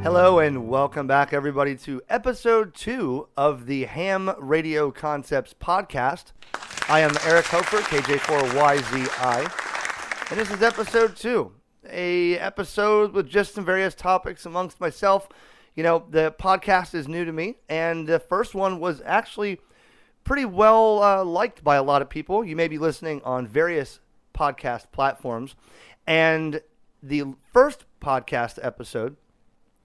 Hello and welcome back, everybody, to episode 2 of the HamRadioConcepts podcast. I am Eric Hofer, KJ4YZI, and this is episode 2, a episode with just some various topics amongst myself. You know, the podcast is new to me, and the first one was actually pretty well liked by a lot of people. You may be listening on various podcast platforms, and the first podcast episode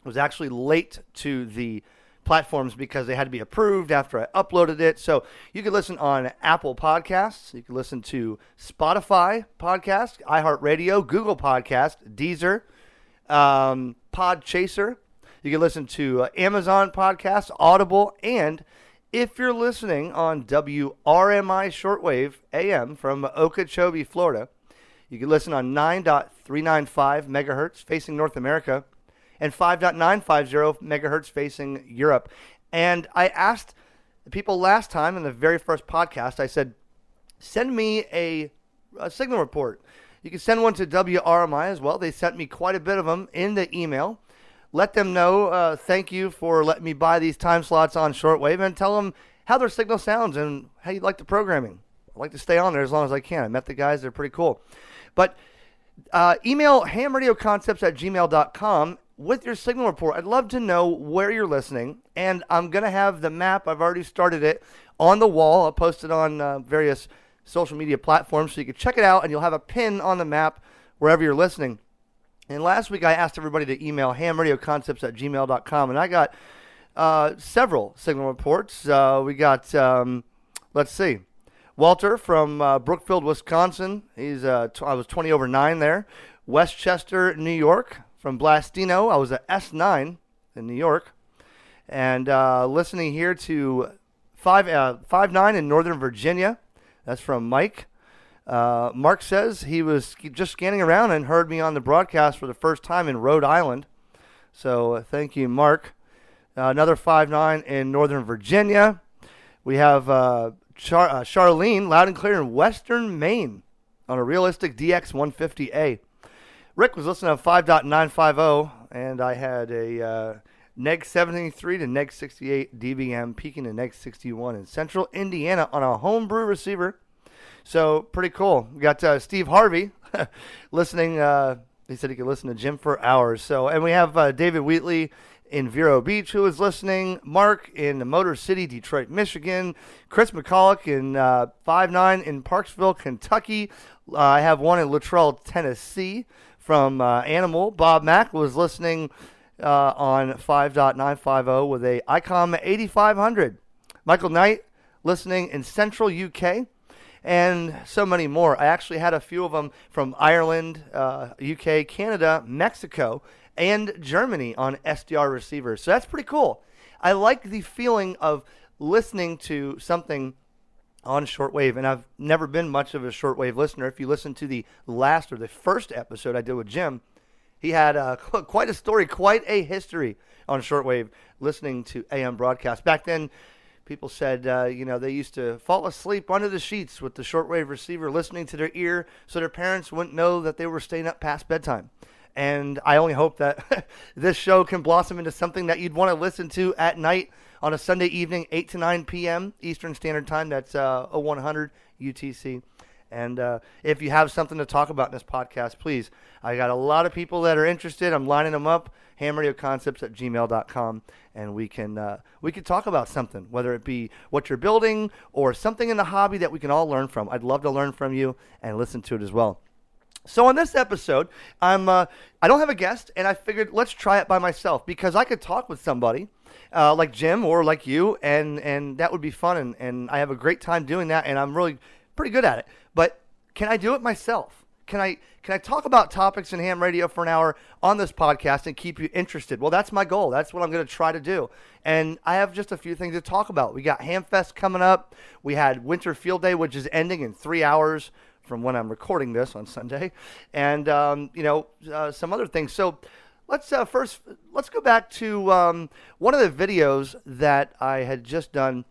was actually late to the platforms because they had to be approved after I uploaded it. So you can listen on Apple Podcasts, you can listen to Spotify Podcast, iHeartRadio, Google Podcast, Deezer, Podchaser. You can listen to Amazon Podcasts, Audible, and if you're listening on WRMI Shortwave AM from Okeechobee, Florida, you can listen on 9.395 megahertz facing North America and 5.950 megahertz facing Europe. And I asked the people last time in the very first podcast, I said, send me a signal report. You can send one to WRMI as well. They sent me quite a bit of them in the email. Let them know, thank you for letting me buy these time slots on shortwave, and tell them how their signal sounds and how you like the programming. I like to stay on there as long as I can. I met the guys. They're pretty cool. But email hamradioconcepts@gmail.com with your signal report. I'd love to know where you're listening, and I'm going to have the map. I've already started it on the wall. I'll post it on various social media platforms so you can check it out, and you'll have a pin on the map wherever you're listening. And last week I asked everybody to email hamradioconcepts@gmail.com, and I got several signal reports. We got, let's see, Walter from Brookfield, Wisconsin. I was 20 over 9 there. Westchester, New York. From Blastino, I was at S9 in New York. And listening here to 5.9 in Northern Virginia. That's from Mike. Mark says he was just scanning around and heard me on the broadcast for the first time in Rhode Island. So thank you, Mark. Another 5.9 in Northern Virginia. We have Charlene, loud and clear in Western Maine on a realistic DX150A. Rick was listening to 5.950, and I had a neg 73 to neg 68 DBM peaking to neg 61 in Central Indiana on a homebrew receiver. So pretty cool. We got Steve Harvey listening. He said he could listen to Jim for hours. So, and we have David Wheatley in Vero Beach who is listening. Mark in Motor City, Detroit, Michigan. Chris McCulloch in 5.9 in Parksville, Kentucky. I have one in Luttrell, Tennessee from Animal. Bob Mack was listening on 5.950 with a ICOM 8500. Michael Knight listening in Central UK. And so many more. I actually had a few of them from Ireland, UK, Canada, Mexico, and Germany on SDR receivers. So that's pretty cool. I like the feeling of listening to something on shortwave, and I've never been much of a shortwave listener. If you listen to the last or the first episode I did with Jim, he had quite a story, quite a history on shortwave listening to AM broadcasts. Back then, people said, they used to fall asleep under the sheets with the shortwave receiver listening to their ear so their parents wouldn't know that they were staying up past bedtime. And I only hope that this show can blossom into something that you'd want to listen to at night on a Sunday evening, 8 to 9 p.m. Eastern Standard Time. That's 0100 UTC. And if you have something to talk about in this podcast, please. I got a lot of people that are interested. I'm lining them up. HamRadioConcepts@gmail.com, and we can talk about something, whether it be what you're building or something in the hobby that we can all learn from. I'd love to learn from you and listen to it as well. So on this episode, I don't have a guest, and I figured let's try it by myself because I could talk with somebody like Jim or like you, and that would be fun, and I have a great time doing that, and I'm really pretty good at it. But can I do it myself? Can I talk about topics in ham radio for an hour on this podcast and keep you interested? Well, that's my goal. That's what I'm going to try to do. And I have just a few things to talk about. We got Hamfest coming up. We had Winter Field Day, which is ending in 3 hours from when I'm recording this on Sunday, and some other things. So let's go back to one of the videos that I had just done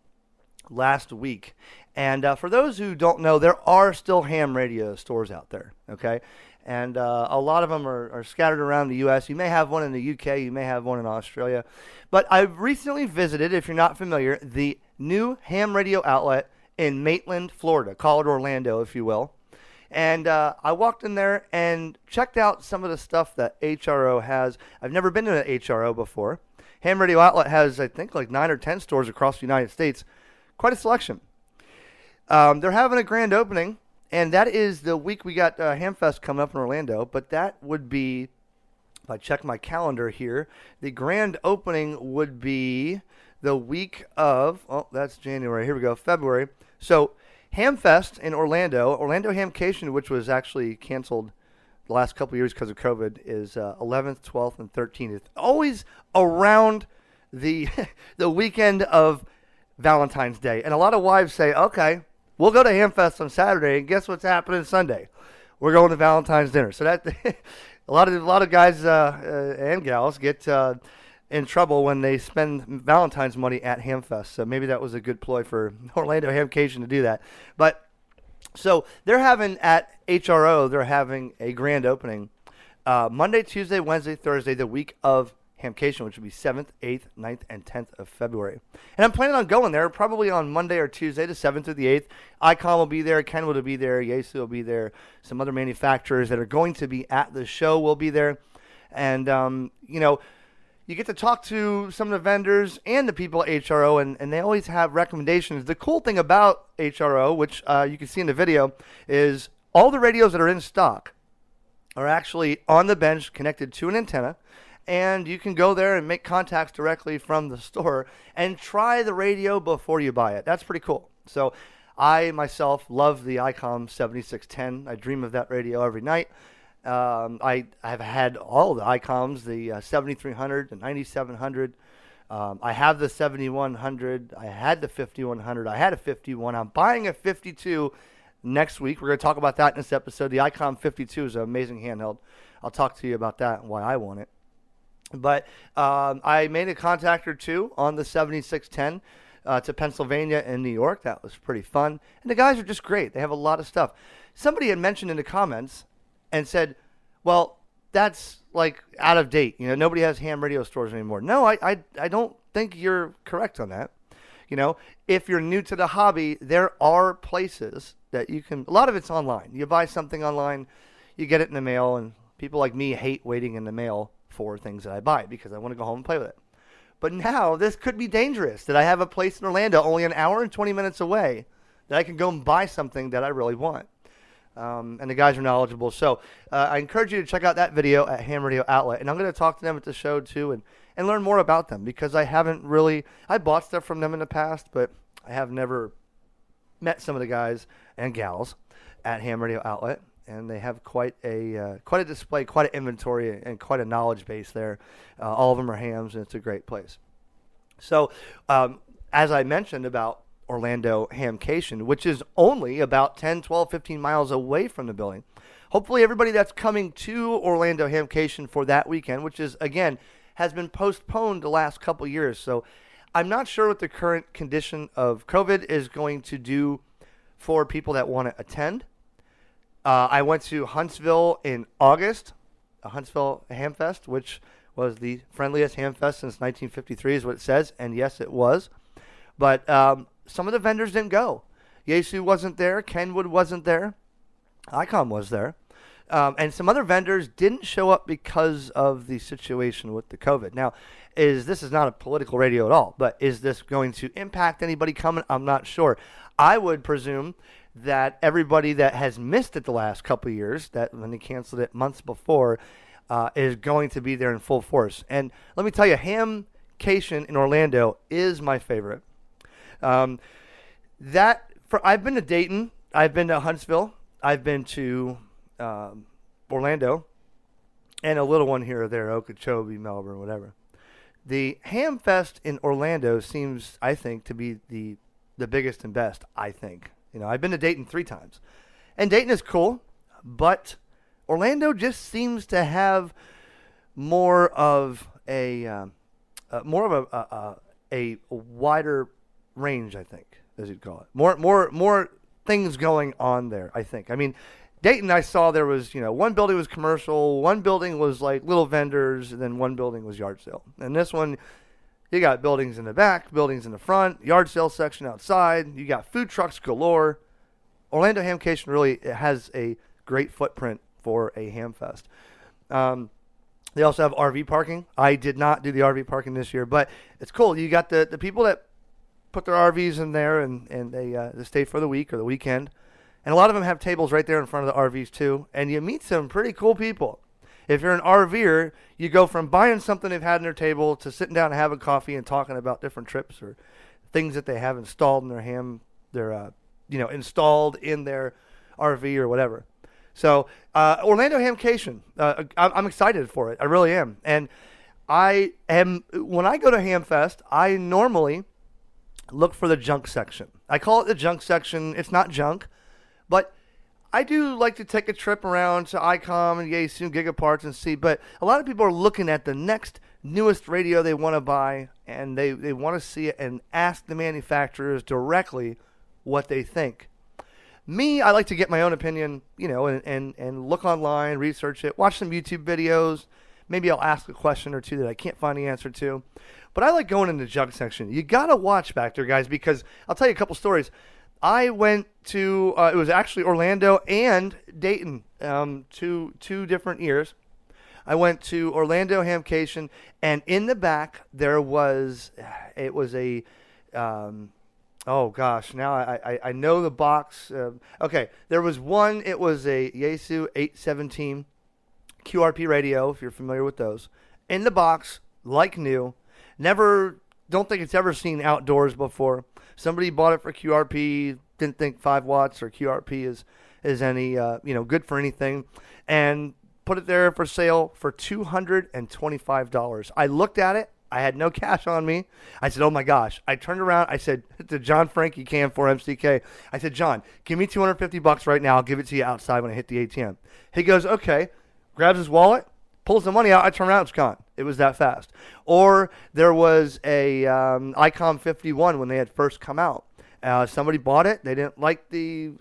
last week. And for those who don't know, there are still ham radio stores out there, okay? And a lot of them are scattered around the U.S. You may have one in the U.K., you may have one in Australia. But I've recently visited, if you're not familiar, the new ham radio outlet in Maitland, Florida. Call it Orlando, if you will. And I walked in there and checked out some of the stuff that HRO has. I've never been to an HRO before. Ham Radio Outlet has, I think, like 9 or 10 stores across the United States. Quite a selection. They're having a grand opening, and that is the week we got Hamfest coming up in Orlando. But that would be, if I check my calendar here, the grand opening would be the week of, oh, that's January. Here we go, February. So Hamfest in Orlando Hamcation, which was actually canceled the last couple of years because of COVID, is 11th, 12th, and 13th. Always around the the weekend of Valentine's Day. And a lot of wives say, okay, we'll go to Hamfest on Saturday, and guess what's happening Sunday? We're going to Valentine's dinner. So that a lot of guys and gals get in trouble when they spend Valentine's money at Hamfest. So maybe that was a good ploy for Orlando Hamcation to do that. But so they're having at HRO, they're having a grand opening Monday, Tuesday, Wednesday, Thursday, the week of Hamcation, which would be 7th, 8th, 9th, and 10th of February. And I'm planning on going there probably on Monday or Tuesday, the 7th or the 8th. Icon will be there. Kenwood will be there. Yaesu will be there. Some other manufacturers that are going to be at the show will be there. And, you get to talk to some of the vendors and the people at HRO, and they always have recommendations. The cool thing about HRO, which you can see in the video, is all the radios that are in stock are actually on the bench connected to an antenna, and you can go there and make contacts directly from the store and try the radio before you buy it. That's pretty cool. So I, myself, love the ICOM 7610. I dream of that radio every night. I have had all the ICOMs, the 7300, the 9700. I have the 7100. I had the 5100. I had a 51. I'm buying a 52 next week. We're going to talk about that in this episode. The ICOM 52 is an amazing handheld. I'll talk to you about that and why I want it. But I made a contact or two on the 7610 to Pennsylvania and New York. That was pretty fun. And the guys are just great. They have a lot of stuff. Somebody had mentioned in the comments and said, well, that's like out of date. Nobody has ham radio stores anymore. No, I don't think you're correct on that. If you're new to the hobby, there are places that you can, a lot of it's online. You buy something online, you get it in the mail, and people like me hate waiting in the mail for things that I buy because I want to go home and play with it. But now this could be dangerous, that I have a place in Orlando only an hour and 20 minutes away that I can go and buy something that I really want. And the guys are knowledgeable. So I encourage you to check out that video at Ham Radio Outlet. And I'm going to talk to them at the show, too, and learn more about them because I bought stuff from them in the past, but I have never met some of the guys and gals at Ham Radio Outlet. And they have quite a display, quite an inventory, and quite a knowledge base there. All of them are hams, and it's a great place. So as I mentioned about Orlando Hamcation, which is only about 10, 12, 15 miles away from the building. Hopefully everybody that's coming to Orlando Hamcation for that weekend, which is, again, has been postponed the last couple years. So I'm not sure what the current condition of COVID is going to do for people that want to attend. I went to Huntsville in August, Huntsville Hamfest, which was the friendliest Hamfest since 1953 is what it says. And yes, it was. But some of the vendors didn't go. Yaesu wasn't there. Kenwood wasn't there. ICOM was there. And some other vendors didn't show up because of the situation with the COVID. Now, this is not a political radio at all, but is this going to impact anybody coming? I'm not sure. I would presume that everybody that has missed it the last couple of years, that when they canceled it months before, is going to be there in full force. And let me tell you, Hamcation in Orlando is my favorite. I've been to Dayton, I've been to Huntsville, I've been to Orlando, and a little one here or there, Okeechobee, Melbourne, whatever. The Hamfest in Orlando seems, I think, to be the biggest and best, I think. I've been to Dayton 3 times. And Dayton is cool, but Orlando just seems to have more of a wider range, I think, as you'd call it. More things going on there, I think. I mean, Dayton, I saw there was, one building was commercial, one building was like little vendors, and then one building was yard sale. And this one, you got buildings in the back, buildings in the front, yard sale section outside. You got food trucks galore. Orlando Hamcation really has a great footprint for a Hamfest. They also have RV parking. I did not do the RV parking this year, but it's cool. You got the people that put their RVs in there and they stay for the week or the weekend. And a lot of them have tables right there in front of the RVs too. And you meet some pretty cool people. If you're an RVer, you go from buying something they've had on their table to sitting down and having coffee and talking about different trips or things that they have installed in installed in their RV or whatever. So Orlando Hamcation, I'm excited for it. I really am. And when I go to Hamfest, I normally look for the junk section. I call it the junk section. It's not junk, but I do like to take a trip around to ICOM and Yaesu and Gigaparts and see, but a lot of people are looking at the next newest radio they want to buy, and they want to see it and ask the manufacturers directly what they think. Me, I like to get my own opinion, and look online, research it, watch some YouTube videos. Maybe I'll ask a question or two that I can't find the answer to. But I like going in the junk section. You got to watch back there, guys, because I'll tell you a couple stories. I went to, it was actually Orlando and Dayton, two different years. I went to Orlando Hamcation, and in the back there was, oh gosh, now I know the box. Okay, there was one, it was a Yaesu 817 QRP radio, if you're familiar with those. In the box, like new. Don't think it's ever seen outdoors before. Somebody bought it for QRP, didn't think 5 watts or QRP is any good for anything, and put it there for sale for $225. I looked at it. I had no cash on me. I said, oh my gosh. I turned around. I said to John Frankie, Cam4 MCK, I said, John, give me $250 right now. I'll give it to you outside when I hit the ATM. He goes, okay. Grabs his wallet, pulls the money out. I turn around, it's gone. It was that fast. Or there was a ICOM 51 when they had first come out. Somebody bought it. They didn't like the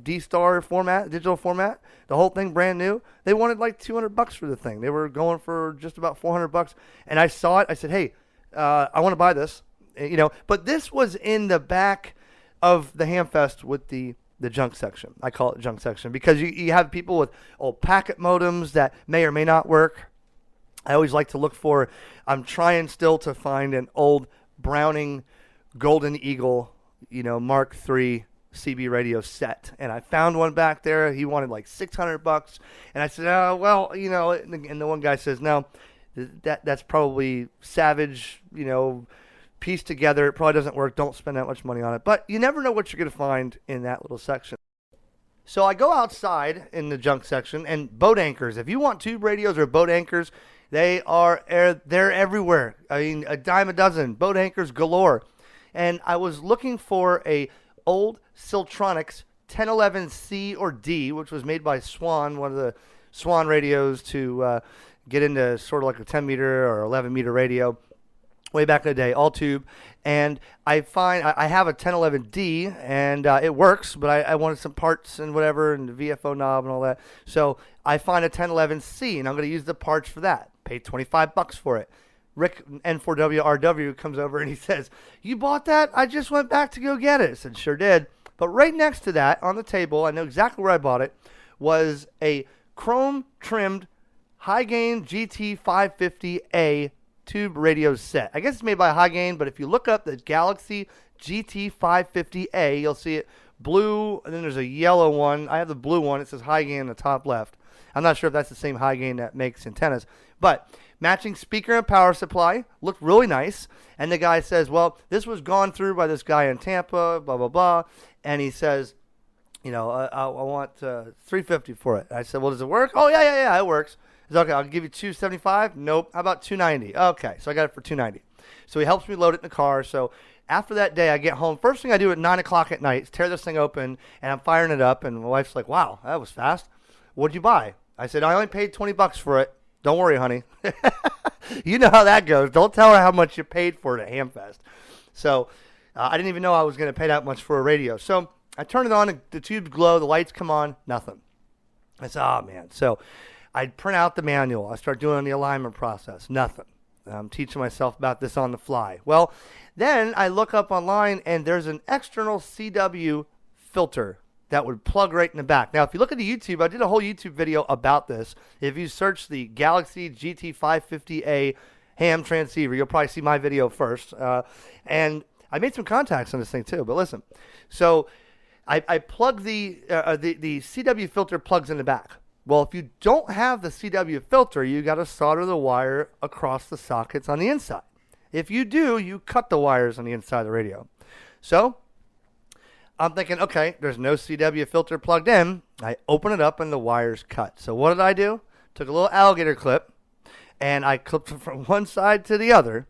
D-Star format, digital format. The whole thing brand new. They wanted like $200 for the thing. They were going for just about $400. And I saw it. I said, hey, I want to buy this. But this was in the back of the Hamfest with the junk section. I call it junk section because you have people with old packet modems that may or may not work. I always like to look for, I'm trying still to find an old Browning Golden Eagle, Mark III CB radio set. And I found one back there. He wanted like $600. And I said, oh, well, and the one guy says, no, that's probably Savage, pieced together. It probably doesn't work. Don't spend that much money on it. But you never know what you're going to find in that little section. So I go outside in the junk section, and boat anchors. If you want tube radios or boat anchors, they're everywhere. I mean, a dime a dozen. Boat anchors galore. And I was looking for a old Siltronics 1011C or D, which was made by Swan, one of the Swan radios to get into sort of like a 10-meter or 11-meter radio. Way back in the day, all tube, and I have a 1011D, and it works, but I wanted some parts and whatever, and the VFO knob and all that. So I find a 1011C, and I'm going to use the parts for that. Paid $25 for it. Rick N4WRW comes over and he says, "You bought that? I just went back to go get it." I said, "Sure did." But right next to that, on the table, I know exactly where I bought it, was a chrome-trimmed high-gain GT550A tube radio set. I guess it's made by High Gain, but if you look up the Galaxy GT550A, you'll see it blue, and then there's a yellow one. I have the blue one. It says High Gain in the top left. I'm not sure if that's the same High Gain that makes antennas, but matching speaker and power supply looked really nice. And the guy says, well, this was gone through by this guy in Tampa, blah, blah, blah. And he says, I want $350 for it. I said, well, does it work? Oh, yeah, it works. He said, okay, I'll give you $275. Nope. How about $290? Okay, so I got it for $290. So he helps me load it in the car. So after that day, I get home. First thing I do at 9 o'clock at night is tear this thing open, and I'm firing it up. And my wife's like, wow, that was fast. What'd you buy? I said, I only paid $20 for it. Don't worry, honey. You know how that goes. Don't tell her how much you paid for it at Hamfest. So I didn't even know I was going to pay that much for a radio. So I turn it on. The tubes glow. The lights come on. Nothing. I said, oh, man. So I'd print out the manual. I start doing the alignment process. Nothing. I'm teaching myself about this on the fly. Well, then I look up online, and there's an external CW filter that would plug right in the back. Now, if you look at the YouTube, I did a whole YouTube video about this. If you search the Galaxy GT550A ham transceiver, you'll probably see my video first. And I made some contacts on this thing too. But listen, so I plug the CW filter plugs in the back. Well, if you don't have the CW filter, you got to solder the wire across the sockets on the inside. If you do, you cut the wires on the inside of the radio. So I'm thinking, okay, there's no CW filter plugged in. I open it up and the wire's cut. So what did I do? Took a little alligator clip and I clipped it from one side to the other,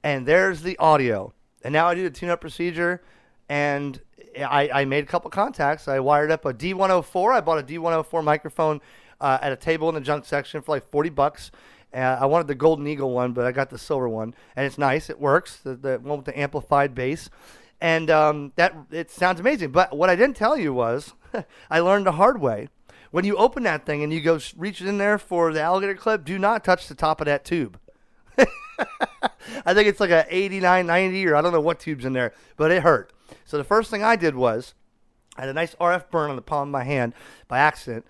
and there's the audio. And now I do the tune-up procedure, and I made a couple contacts. I wired up a D104. I bought a D104 microphone at a table in the junk section for like $40. I wanted the Golden Eagle one, but I got the silver one, and it's nice. It works, the one with the amplified bass. And that it sounds amazing. But what I didn't tell you was I learned the hard way. When you open that thing and you go reach in there for the alligator clip, do not touch the top of that tube. I think it's like a 89, 90, or I don't know what tube's in there, but it hurt. So the first thing I did was I had a nice RF burn on the palm of my hand by accident,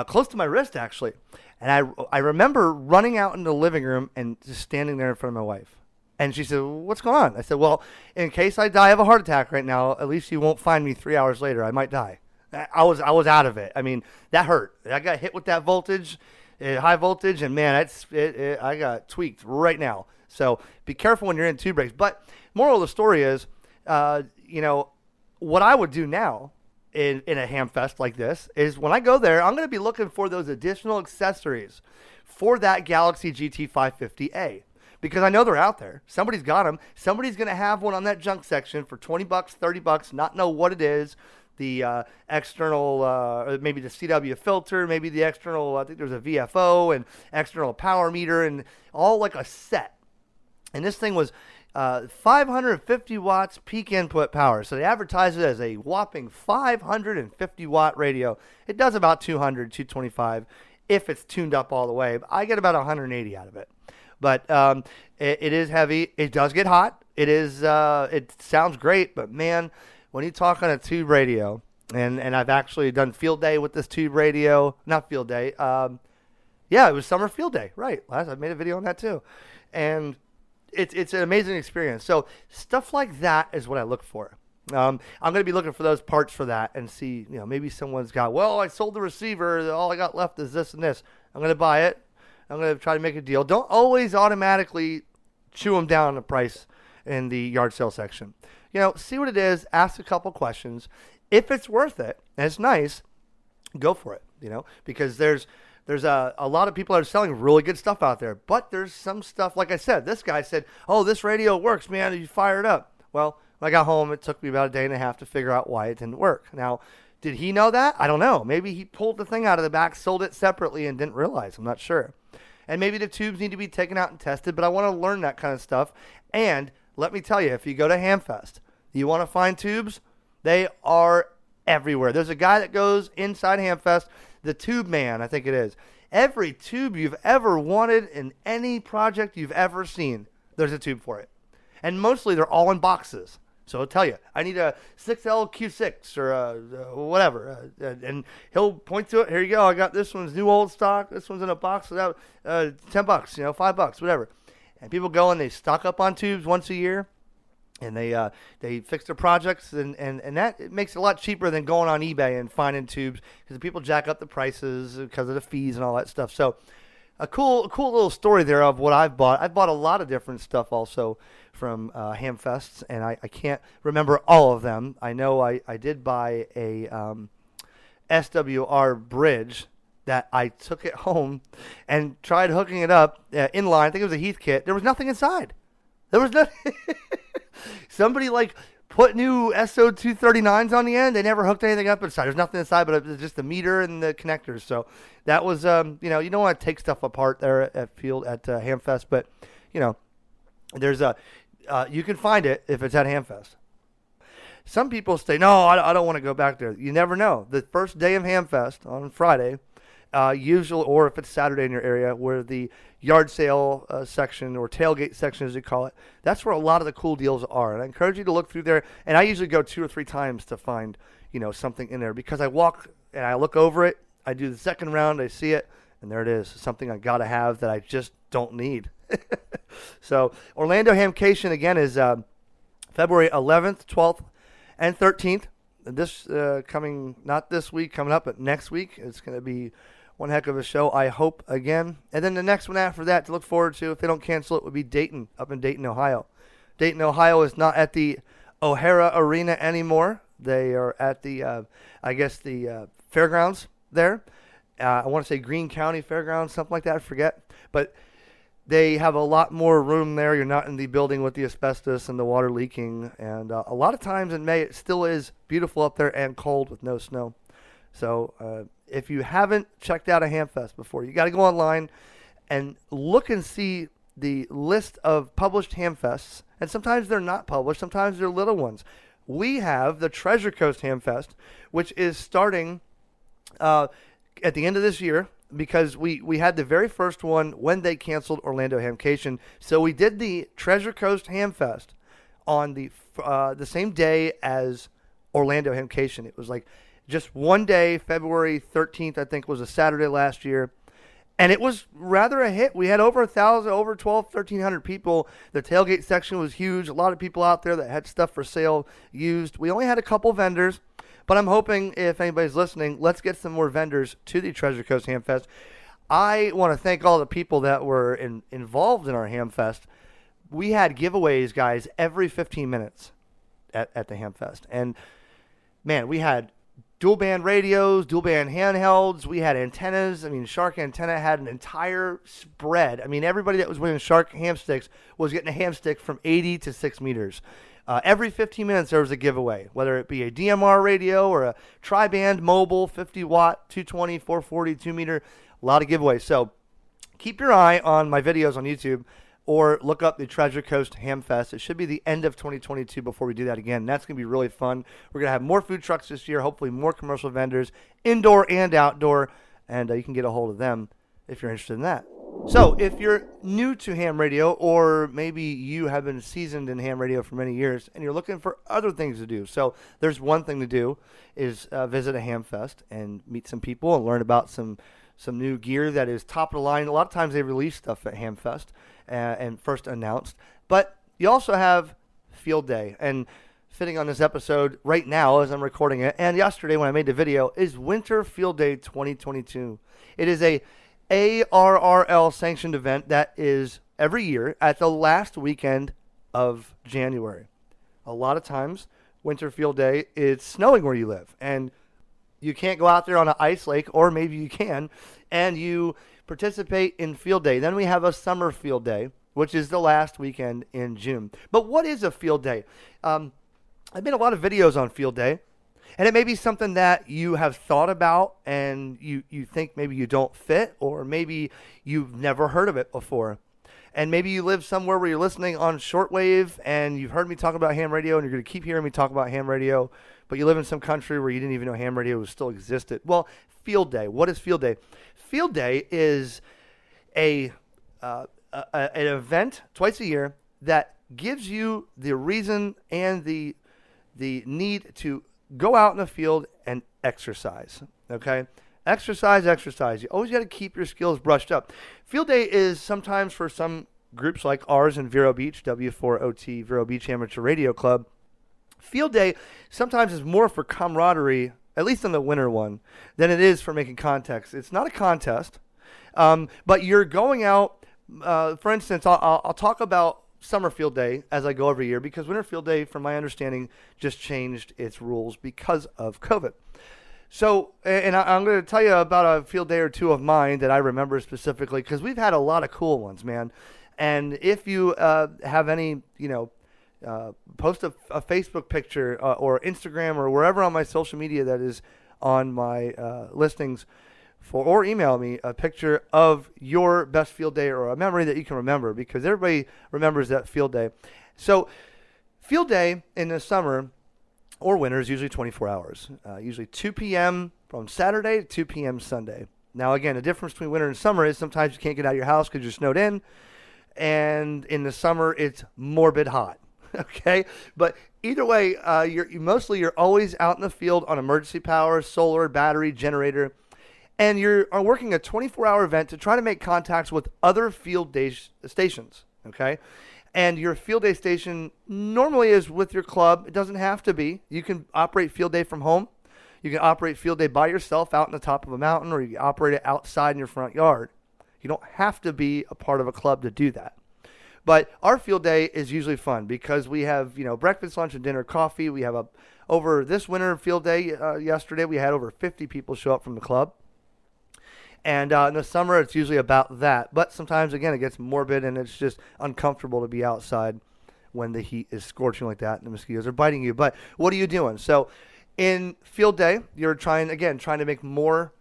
close to my wrist actually. And I remember running out in the living room and just standing there in front of my wife. And she said, what's going on? I said, well, in case I die of a heart attack right now, at least you won't find me 3 hours later. I might die. I was out of it. I mean, that hurt. I got hit with that voltage, high voltage, and man, I got tweaked right now. So be careful when you're in tube breaks. But moral of the story is, what I would do now in a Hamfest like this is when I go there, I'm going to be looking for those additional accessories for that Galaxy GT550A. Because I know they're out there. Somebody's got them. Somebody's going to have one on that junk section for $20, $30, not know what it is. The external, maybe the CW filter, maybe the external, I think there's a VFO and external power meter and all like a set. And this thing was 550 watts peak input power. So they advertise it as a whopping 550 watt radio. It does about 200, 225 if it's tuned up all the way. I get about 180 out of it. But it is heavy. It does get hot. It sounds great, but man, when you talk on a tube radio, and I've actually done field day with this tube radio, not field day. Yeah, it was summer field day, right? I made a video on that too. And it's an amazing experience. So stuff like that is what I look for. I'm going to be looking for those parts for that and see, maybe someone's got, well, I sold the receiver. All I got left is this and this. I'm going to buy it. I'm going to try to make a deal. Don't always automatically chew them down on the price in the yard sale section. See what it is. Ask a couple questions. If it's worth it and it's nice, go for it. Because there's a lot of people that are selling really good stuff out there. But there's some stuff, like I said, this guy said, oh, this radio works, man. You fire it up. Well, when I got home, it took me about a day and a half to figure out why it didn't work. Now, did he know that? I don't know. Maybe he pulled the thing out of the back, sold it separately, and didn't realize. I'm not sure. And maybe the tubes need to be taken out and tested, but I want to learn that kind of stuff. And let me tell you, if you go to Hamfest, you want to find tubes, they are everywhere. There's a guy that goes inside Hamfest, the Tube Man, I think it is. Every tube you've ever wanted in any project you've ever seen, there's a tube for it. And mostly they're all in boxes. So he'll tell you, I need a 6LQ6 or whatever. And he'll point to it. Here you go. I got this one's new old stock. This one's in a box without $10, $5, whatever. And people go and they stock up on tubes once a year. And they fix their projects. And that it makes it a lot cheaper than going on eBay and finding tubes. Because people jack up the prices because of the fees and all that stuff. So a cool little story there of what I've bought. I've bought a lot of different stuff also from Hamfests, and I can't remember all of them. I know I did buy a SWR bridge that I took it home and tried hooking it up in line. I think it was a Heath kit. There was nothing inside. There was nothing. Somebody put new SO239s on the end. They never hooked anything up inside. There's nothing inside but just the meter and the connectors. So that was, you don't want to take stuff apart there at Field at Hamfest, but there's you can find it if it's at Hamfest. Some people say, no, I don't want to go back there. You never know. The first day of Hamfest on Friday, usually, or if it's Saturday in your area, where the yard sale section or tailgate section, as you call it, that's where a lot of the cool deals are. And I encourage you to look through there. And I usually go 2 or 3 times to find, something in there, because I walk and I look over it. I do the second round, I see it, and there it is, something I got to have that I just don't need. So Orlando Hamcation, again, is February 11th, 12th, and 13th. This not this week coming up, but next week. It's going to be one heck of a show, I hope, again. And then the next one after that to look forward to, if they don't cancel it, would be Dayton, up in Dayton, Ohio. Dayton, Ohio is not at the O'Hara Arena anymore. They are at the, the fairgrounds there. I want to say Greene County Fairgrounds, something like that, I forget. But they have a lot more room there. You're not in the building with the asbestos and the water leaking. And a lot of times in May, it still is beautiful up there and cold with no snow. So if you haven't checked out a Hamfest before, you got to go online and look and see the list of published Hamfests. And sometimes they're not published. Sometimes they're little ones. We have the Treasure Coast Hamfest, which is starting at the end of this year, because we had the very first one when they canceled Orlando Hamcation. So we did the Treasure Coast Hamfest on the same day as Orlando Hamcation. It was like just one day, February 13th, I think, was a Saturday last year. And it was rather a hit. We had over 1,000, over 1,300 people. The tailgate section was huge. A lot of people out there that had stuff for sale used. We only had a couple vendors. But I'm hoping, if anybody's listening, let's get some more vendors to the Treasure Coast Hamfest. I want to thank all the people that were involved in our Hamfest. We had giveaways, guys, every 15 minutes at the Hamfest. And, man, we had dual band radios, dual band handhelds. We had antennas. I mean, Shark Antenna had an entire spread. I mean, everybody that was winning Shark ham sticks was getting a ham stick from 80 to 6 meters. Every 15 minutes there was a giveaway, whether it be a DMR radio or a tri-band mobile, 50-watt, 220, 440, 2-meter, a lot of giveaways. So keep your eye on my videos on YouTube or look up the Treasure Coast Hamfest. It should be the end of 2022 before we do that again. That's going to be really fun. We're going to have more food trucks this year, hopefully more commercial vendors, indoor and outdoor, and you can get a hold of them if you're interested in that. So if you're new to ham radio, or maybe you have been seasoned in ham radio for many years and you're looking for other things to do. So there's one thing to do is visit a Hamfest and meet some people and learn about some new gear that is top of the line. A lot of times they release stuff at Hamfest and first announced. But you also have Field Day. And fitting on this episode right now as I'm recording it, and yesterday when I made the video, is Winter Field Day 2022. It is a ARRL sanctioned event that is every year at the last weekend of January. A lot of times, Winter Field Day, it's snowing where you live, and you can't go out there on an ice lake, or maybe you can, and you participate in Field Day. Then we have a Summer Field Day, which is the last weekend in June. But what is a Field Day? I've made a lot of videos on Field Day. And it may be something that you have thought about and you think maybe you don't fit, or maybe you've never heard of it before. And maybe you live somewhere where you're listening on shortwave and you've heard me talk about ham radio and you're going to keep hearing me talk about ham radio, but you live in some country where you didn't even know ham radio still existed. Well, Field Day. What is Field Day? Field Day is an event twice a year that gives you the reason and the need to go out in the field and exercise, okay? Exercise. You always got to keep your skills brushed up. Field Day is sometimes for some groups like ours in Vero Beach, W4OT, Vero Beach Amateur Radio Club. Field Day sometimes is more for camaraderie, at least in the winter one, than it is for making contests. It's not a contest, but you're going out. For instance, I'll talk about Summer Field Day as I go every year, because Winter Field Day, from my understanding, just changed its rules because of COVID. So, and I'm going to tell you about a field day or two of mine that I remember specifically, because we've had a lot of cool ones, man. And if you have any, post a Facebook picture or Instagram or wherever on my social media that is on my listings, or email me a picture of your best field day or a memory that you can remember, because everybody remembers that field day. So field day in the summer or winter is usually 24 hours, usually 2 p.m. from Saturday to 2 p.m. Sunday. Now, again, the difference between winter and summer is sometimes you can't get out of your house because you're snowed in, and in the summer it's morbid hot. Okay, but either way, you're always out in the field on emergency power, solar, battery, generator, and you're working a 24-hour event to try to make contacts with other field day stations. Okay, and your field day station normally is with your club. It doesn't have to be. You can operate field day from home. You can operate field day by yourself out on the top of a mountain, or you can operate it outside in your front yard. You don't have to be a part of a club to do that. But our field day is usually fun because we have, breakfast, lunch, and dinner, coffee. We have over this winter field day yesterday, we had over 50 people show up from the club. And in the summer, it's usually about that. But sometimes, again, it gets morbid and it's just uncomfortable to be outside when the heat is scorching like that and the mosquitoes are biting you. But what are you doing? So in field day, you're trying to make more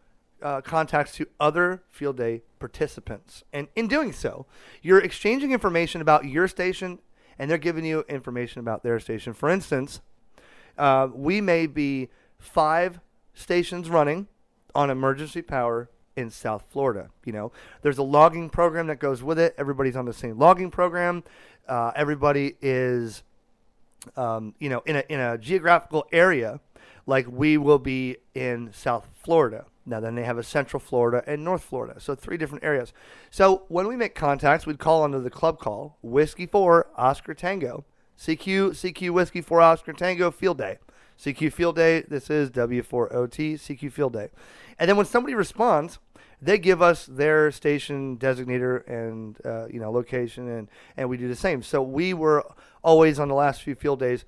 contacts to other field day participants. And in doing so, you're exchanging information about your station, and they're giving you information about their station. For instance, we may be 5 stations running on emergency power in South Florida. There's a logging program that goes with it. Everybody's on the same logging program. Everybody is, in a geographical area, like we will be in South Florida. Now, then they have a Central Florida and North Florida, so 3 different areas. So when we make contacts, we'd call under the club call, Whiskey 4, Oscar Tango, CQ Whiskey 4, Oscar Tango, Field Day. CQ Field Day, this is W4OT, CQ Field Day. And then when somebody responds, they give us their station designator and, location, and we do the same. So we were always on the last few field days,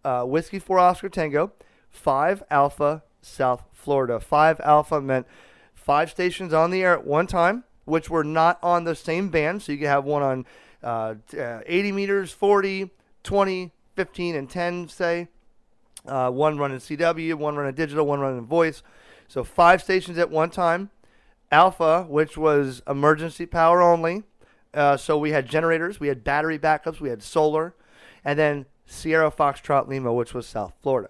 Whiskey 4, Oscar Tango, 5 Alpha, South Florida. 5 Alpha meant 5 stations on the air at one time, which were not on the same band. So you could have one on 80 meters, 40, 20, 15, and 10, say. One running CW, one running digital, one running voice. So 5 stations at one time. Alpha, which was emergency power only. So we had generators, we had battery backups, we had solar. And then Sierra Foxtrot Lima, which was South Florida.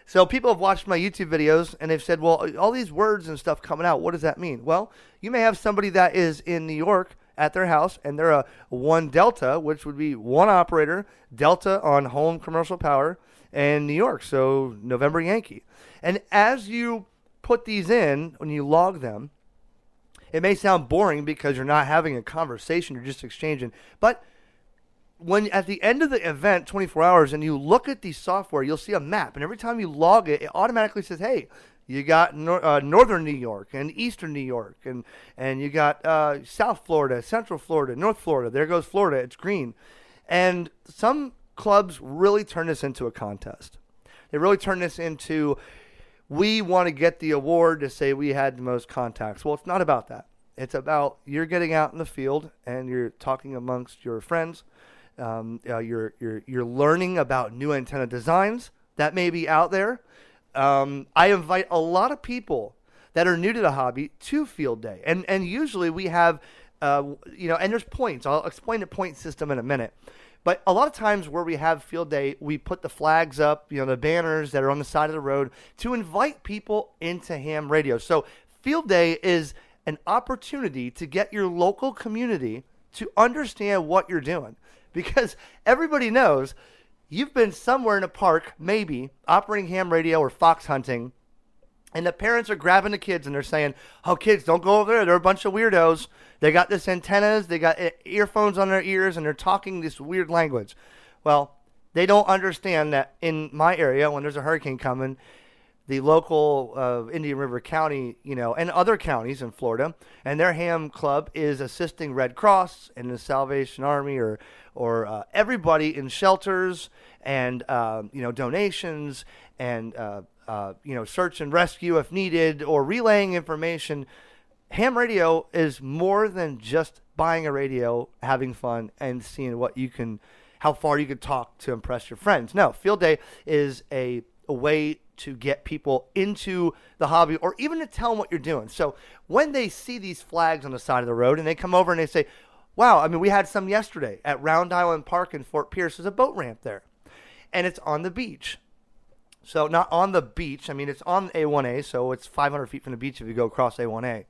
So people have watched my YouTube videos, and they've said, well, all these words and stuff coming out, what does that mean? Well, you may have somebody that is in New York at their house, and they're a 1 Delta, which would be 1 operator, Delta on home commercial power in New York, so November Yankee. And as you put these in, when you log them, it may sound boring because you're not having a conversation, you're just exchanging, but when at the end of the event, 24 hours, and you look at the software, you'll see a map. And every time you log it, it automatically says, hey, you got northern New York and eastern New York. And you got South Florida, Central Florida, North Florida. There goes Florida. It's green. And some clubs really turn this into a contest. They really turn this into, we want to get the award to say we had the most contacts. Well, it's not about that. It's about you're getting out in the field and you're talking amongst your friends. You're learning about new antenna designs that may be out there. I invite a lot of people that are new to the hobby to field day, and usually we have, and there's points. I'll explain the point system in a minute. But a lot of times where we have field day, we put the flags up, the banners that are on the side of the road to invite people into ham radio. So field day is an opportunity to get your local community to understand what you're doing. Because everybody knows you've been somewhere in a park, maybe, operating ham radio or fox hunting, and the parents are grabbing the kids and they're saying, oh, kids, don't go over there. They're a bunch of weirdos. They got this antennas, they got earphones on their ears, and they're talking this weird language. Well, they don't understand that in my area, when there's a hurricane coming, the local Indian River County, and other counties in Florida, and their ham club is assisting Red Cross and the Salvation Army or everybody in shelters and, donations and, search and rescue if needed or relaying information. Ham radio is more than just buying a radio, having fun, and seeing how far you can talk to impress your friends. No, field day is a way to get people into the hobby or even to tell them what you're doing. So when they see these flags on the side of the road and they come over and they say, wow, we had some yesterday at Round Island Park in Fort Pierce. There's a boat ramp there, and it's on the beach. So not on the beach. It's on A1A, so it's 500 feet from the beach if you go across A1A.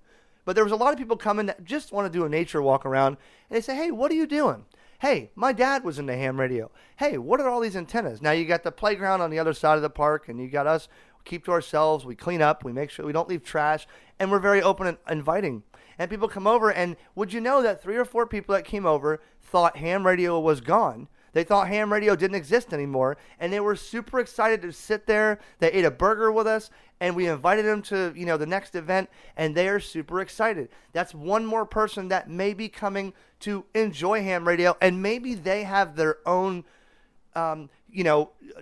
But there was a lot of people coming that just want to do a nature walk around, and they say, hey, what are you doing? Hey, my dad was into ham radio. Hey, what are all these antennas? Now you got the playground on the other side of the park, and you got us. We keep to ourselves. We clean up. We make sure we don't leave trash, and we're very open and inviting. And people come over, and would you know that 3 or 4 people that came over thought ham radio was gone? They thought ham radio didn't exist anymore, and they were super excited to sit there. They ate a burger with us, and we invited them to, the next event, and they are super excited. That's one more person that may be coming to enjoy ham radio, and maybe they have their own,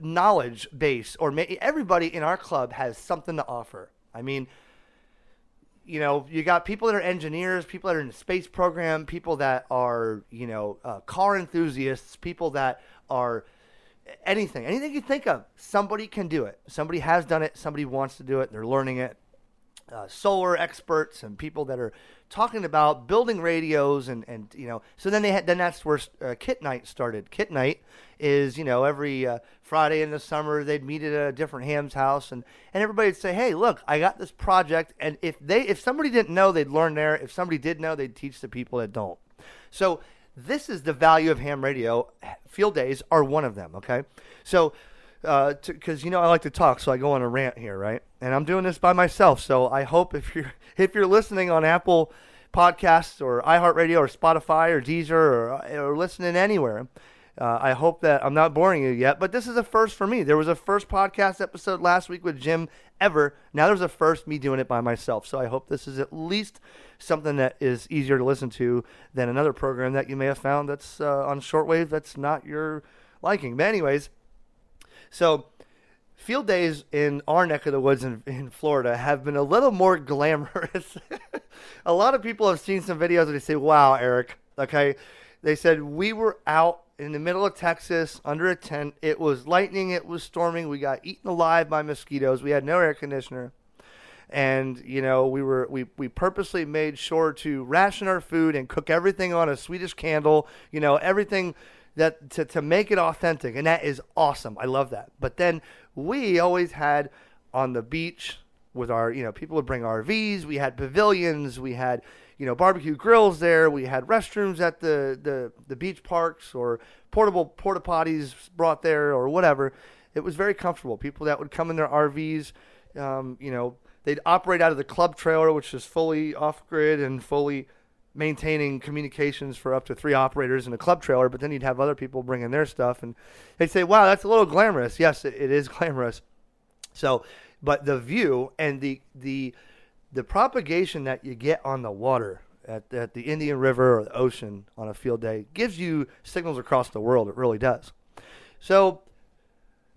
knowledge base, or everybody in our club has something to offer. I mean, you got people that are engineers, people that are in the space program, people that are, car enthusiasts, people that are anything you think of. Somebody can do it. Somebody has done it. Somebody wants to do it. They're learning it. Solar experts and people that are talking about building radios and so then that's where Kit Night started. Kit Night is, every Friday in the summer they'd meet at a different ham's house and everybody'd say, hey, look, I got this project, and if somebody didn't know, they'd learn there. If somebody did know, they'd teach the people that don't. So this is the value of ham radio. Field days are one of them, okay? So because I like to talk, so I go on a rant here, right? And I'm doing this by myself, so I hope if you're listening on Apple Podcasts or iHeartRadio or Spotify or Deezer or listening anywhere, I hope that I'm not boring you yet. But this is a first for me. There was a first podcast episode last week with Jim ever. Now there's a first me doing it by myself. So I hope this is at least something that is easier to listen to than another program that you may have found that's on shortwave that's not your liking. But anyways. So, field days in our neck of the woods in Florida have been a little more glamorous. A lot of people have seen some videos and they say, wow, Eric, okay. They said, we were out in the middle of Texas under a tent. It was lightning. It was storming. We got eaten alive by mosquitoes. We had no air conditioner. And, we purposely made sure to ration our food and cook everything on a Swedish candle, everything that to make it authentic, and that is awesome. I love that. But then we always had on the beach with our, people would bring RVs. We had pavilions. We had, barbecue grills there. We had restrooms at the beach parks or portable porta potties brought there or whatever. It was very comfortable. People that would come in their RVs, they'd operate out of the club trailer, which is fully off grid and fully maintaining communications for up to 3 operators in a club trailer, but then you'd have other people bringing their stuff, and they'd say, wow, that's a little glamorous. Yes, it is glamorous. So, but the view and the propagation that you get on the water at the Indian River or the ocean on a field day gives you signals across the world. It really does. So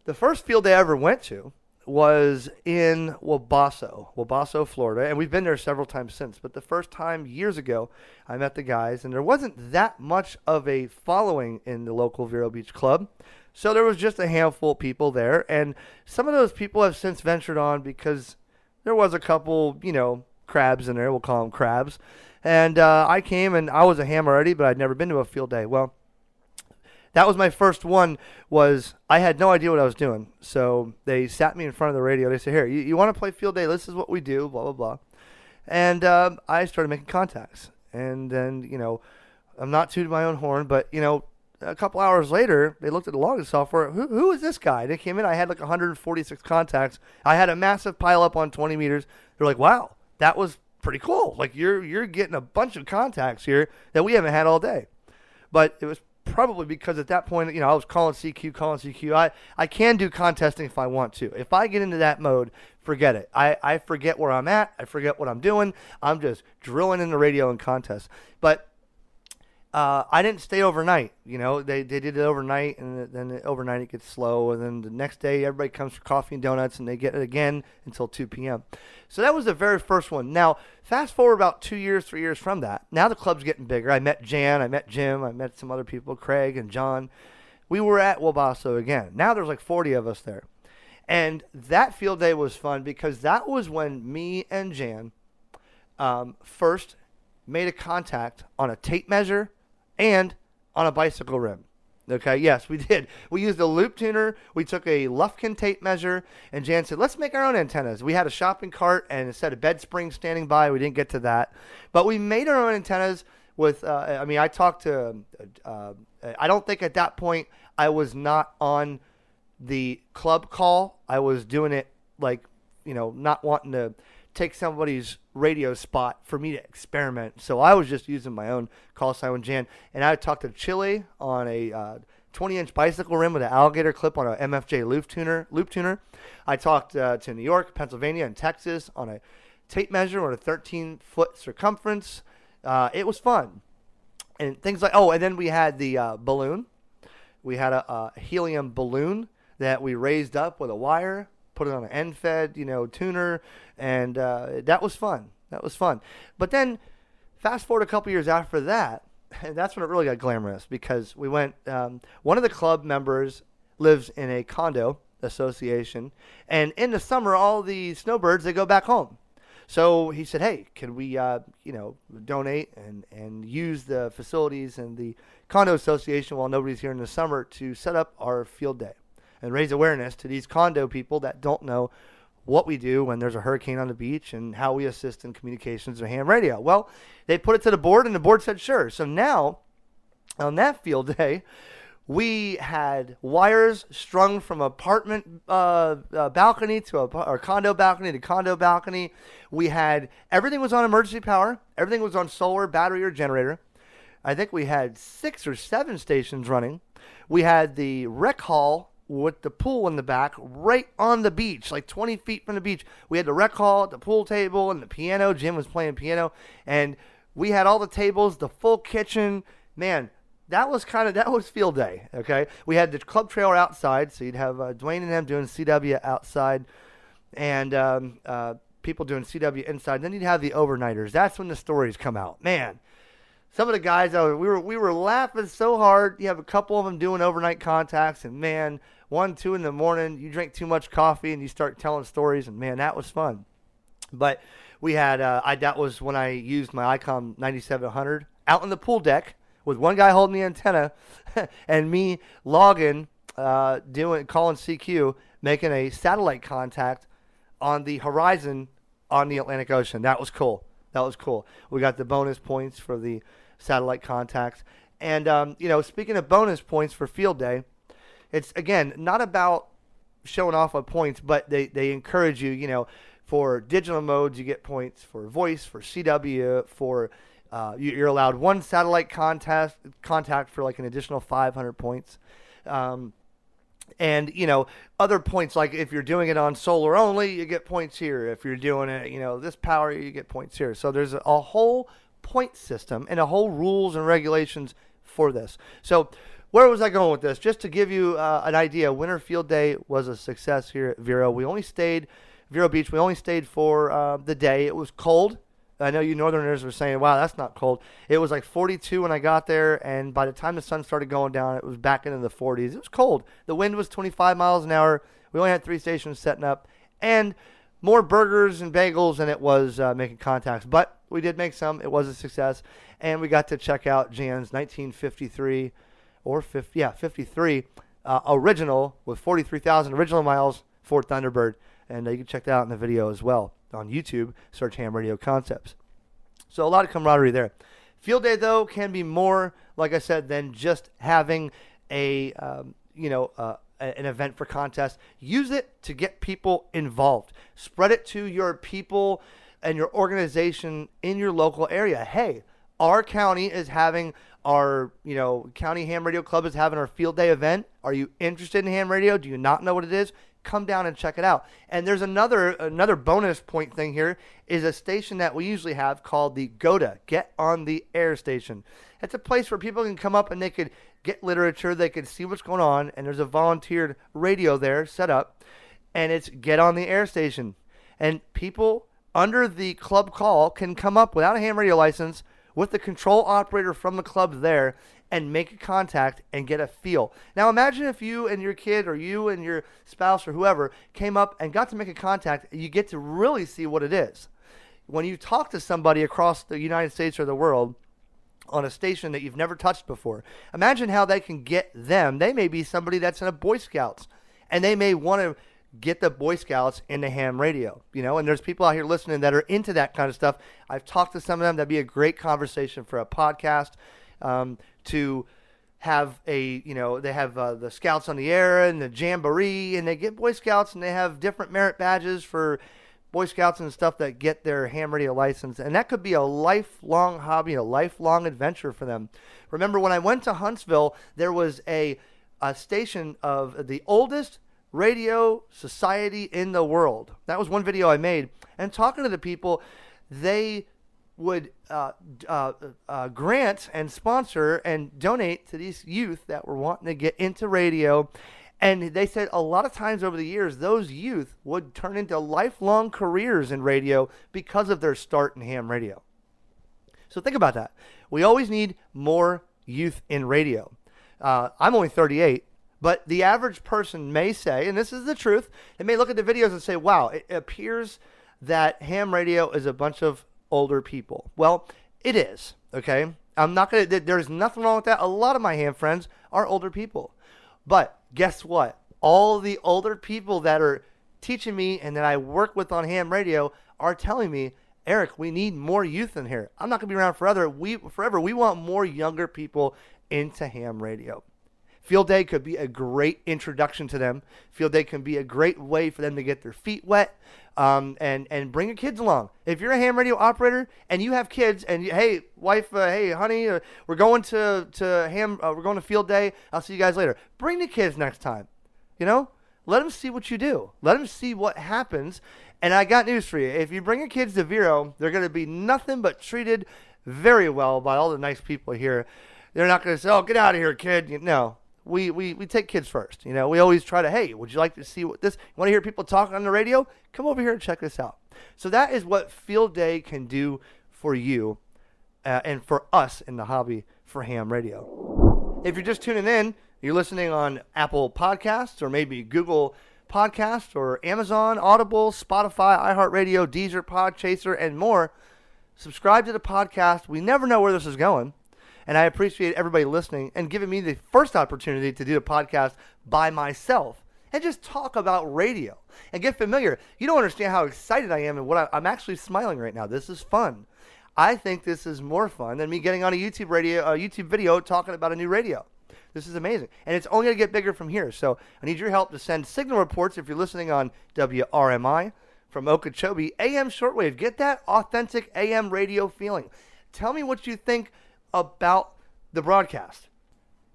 the first field day I ever went to was in Wabasso, Florida, and we've been there several times since. But the first time years ago, I met the guys, and there wasn't that much of a following in the local Vero Beach Club, so there was just a handful of people there, and some of those people have since ventured on because there was a couple, crabs in there. We'll call them crabs, and I came, and I was a ham already, but I'd never been to a field day. Well, that was my first one. Was I had no idea what I was doing. So they sat me in front of the radio. They said, here, you want to play field day? This is what we do, blah, blah, blah. And I started making contacts. And then, I'm not tooting my own horn, but, a couple hours later, they looked at the logging software. Who is this guy? They came in. I had like 146 contacts. I had a massive pile up on 20 meters. They're like, wow, that was pretty cool. Like you're getting a bunch of contacts here that we haven't had all day. But it was probably because at that point, I was calling CQ. I can do contesting if I want to. If I get into that mode, forget it. I forget where I'm at. I forget what I'm doing. I'm just drilling in the radio and contests. But I didn't stay overnight. They did it overnight, and then overnight it gets slow. And then the next day, everybody comes for coffee and donuts, and they get it again until 2 p.m. So that was the very first one. Now, fast forward about 2 years, 3 years from that. Now the club's getting bigger. I met Jan, I met Jim, I met some other people, Craig and John. We were at Wabasso again. Now there's like 40 of us there. And that field day was fun because that was when me and Jan first made a contact on a tape measure and on a bicycle rim. Okay, yes, we did. We used a loop tuner. We took a Lufkin tape measure, and Jan said, let's make our own antennas. We had a shopping cart and a set of bed springs standing by. We didn't get to that. But we made our own antennas with, I talked to, I don't think at that point I was not on the club call. I was doing it like, not wanting to take somebody's radio spot for me to experiment. So I was just using my own call sign with Jan. And I talked to Chile on a 20-inch bicycle rim with an alligator clip on a MFJ loop tuner. I talked to New York, Pennsylvania, and Texas on a tape measure on a 13-foot circumference. It was fun. And things like, and then we had the balloon. We had a helium balloon that we raised up with a wire, put it on an end-fed, tuner, and that was fun. But then, fast forward a couple years after that, and that's when it really got glamorous, because we went, one of the club members lives in a condo association, and in the summer, all the snowbirds, they go back home. So he said, hey, can we, donate and use the facilities and the condo association while nobody's here in the summer to set up our field day and raise awareness to these condo people that don't know what we do when there's a hurricane on the beach and how we assist in communications or ham radio. Well, they put it to the board, and the board said sure. So now, on that field day, we had wires strung from apartment balcony to or condo balcony to condo balcony. We had, everything was on emergency power. Everything was on solar, battery, or generator. I think we had 6 or 7 stations running. We had the rec hall with the pool in the back right on the beach, like 20 feet from the beach. We had the rec hall, the pool table, and the piano. Jim was playing piano. And we had all the tables, the full kitchen. Man, that was field day, okay? We had the club trailer outside, so you'd have Dwayne and them doing CW outside and people doing CW inside. Then you'd have the overnighters. That's when the stories come out. Man, some of the guys, we were laughing so hard. You have a couple of them doing overnight contacts, and man, 1, 2 in the morning, you drink too much coffee and you start telling stories, and man, that was fun. But we had, that was when I used my ICOM 9700 out on the pool deck with one guy holding the antenna and me logging, calling CQ, making a satellite contact on the horizon on the Atlantic Ocean. That was cool. We got the bonus points for the satellite contacts. And, speaking of bonus points for field day, it's, again, not about showing off on points, but they encourage you, for digital modes, you get points for voice, for CW, for you're allowed 1 satellite contact for like an additional 500 points. And, other points, like if you're doing it on solar only, you get points here. If you're doing it, this power, you get points here. So there's a whole point system and a whole rules and regulations for this. So where was I going with this? Just to give you an idea, Winter Field Day was a success here at Vero. Vero Beach, we only stayed for the day. It was cold. I know you northerners were saying, wow, that's not cold. It was like 42 when I got there, and by the time the sun started going down, it was back into the 40s. It was cold. The wind was 25 miles an hour. We only had 3 stations setting up, and more burgers and bagels than it was making contacts. But we did make some. It was a success, and we got to check out Jan's 1953 53 original with 43,000 original miles Ford Thunderbird, and you can check that out in the video as well. On YouTube, search HamRadioConcepts. So a lot of camaraderie there. Field day, though, can be more, like I said, than just having an event for contest. Use it to get people involved. Spread it to your people and your organization in your local area. Hey, our county is having County Ham Radio Club is having our field day event. Are you interested in ham radio? Do you not know what it is? Come down and check it out. And there's another bonus point thing here is a station that we usually have called the GOTA, Get on the Air Station. It's a place where people can come up and they could get literature, they could see what's going on, and there's a volunteered radio there set up, and it's Get on the Air Station. And people under the club call can come up without a ham radio license with the control operator from the club there and make a contact and get a feel. Now imagine if you and your kid or you and your spouse or whoever came up and got to make a contact, you get to really see what it is. When you talk to somebody across the United States or the world, on a station that you've never touched before. Imagine how they can get them. They may be somebody that's in a Boy Scouts, and they may want to get the Boy Scouts into ham radio, and there's people out here listening that are into that kind of stuff. I've talked to some of them. That'd be a great conversation for a podcast, to have they have the Scouts on the Air and the Jamboree, and they get Boy Scouts, and they have different merit badges for Boy Scouts and stuff that get their ham radio license. And that could be a lifelong hobby, a lifelong adventure for them. Remember, when I went to Huntsville, there was a station of the oldest radio society in the world. That was one video I made. And talking to the people, they would grant and sponsor and donate to these youth that were wanting to get into radio. And they said a lot of times over the years, those youth would turn into lifelong careers in radio because of their start in ham radio. So think about that. We always need more youth in radio. I'm only 38. But the average person may say, and this is the truth, they may look at the videos and say, wow, it appears that ham radio is a bunch of older people. Well, it is, okay? There's nothing wrong with that. A lot of my ham friends are older people. But guess what? All the older people that are teaching me and that I work with on ham radio are telling me, Eric, we need more youth in here. I'm not going to be around forever. We want more younger people into ham radio. Field Day could be a great introduction to them. Field Day can be a great way for them to get their feet wet, and bring your kids along. If you're a ham radio operator and you have kids, and hey, wife, hey, honey, we're going to Field Day. I'll see you guys later. Bring the kids next time. Let them see what you do. Let them see what happens. And I got news for you. If you bring your kids to Vero, they're going to be nothing but treated very well by all the nice people here. They're not going to say, "Oh, get out of here, kid." No. We take kids first. We always try to, hey, would you like to see what this, you want to hear people talking on the radio? Come over here and check this out. So that is what Field Day can do for you and for us in the hobby for ham radio. If you're just tuning in, you're listening on Apple Podcasts or maybe Google Podcasts or Amazon, Audible, Spotify, iHeartRadio, Deezer, Podchaser, and more. Subscribe to the podcast. We never know where this is going. And I appreciate everybody listening and giving me the first opportunity to do a podcast by myself and just talk about radio and get familiar. You don't understand how excited I am, and I'm actually smiling right now. This is fun. I think this is more fun than me getting on a YouTube video talking about a new radio. This is amazing. And it's only going to get bigger from here. So I need your help to send signal reports if you're listening on WRMI from Okeechobee, AM shortwave. Get that authentic AM radio feeling. Tell me what you think about the broadcast.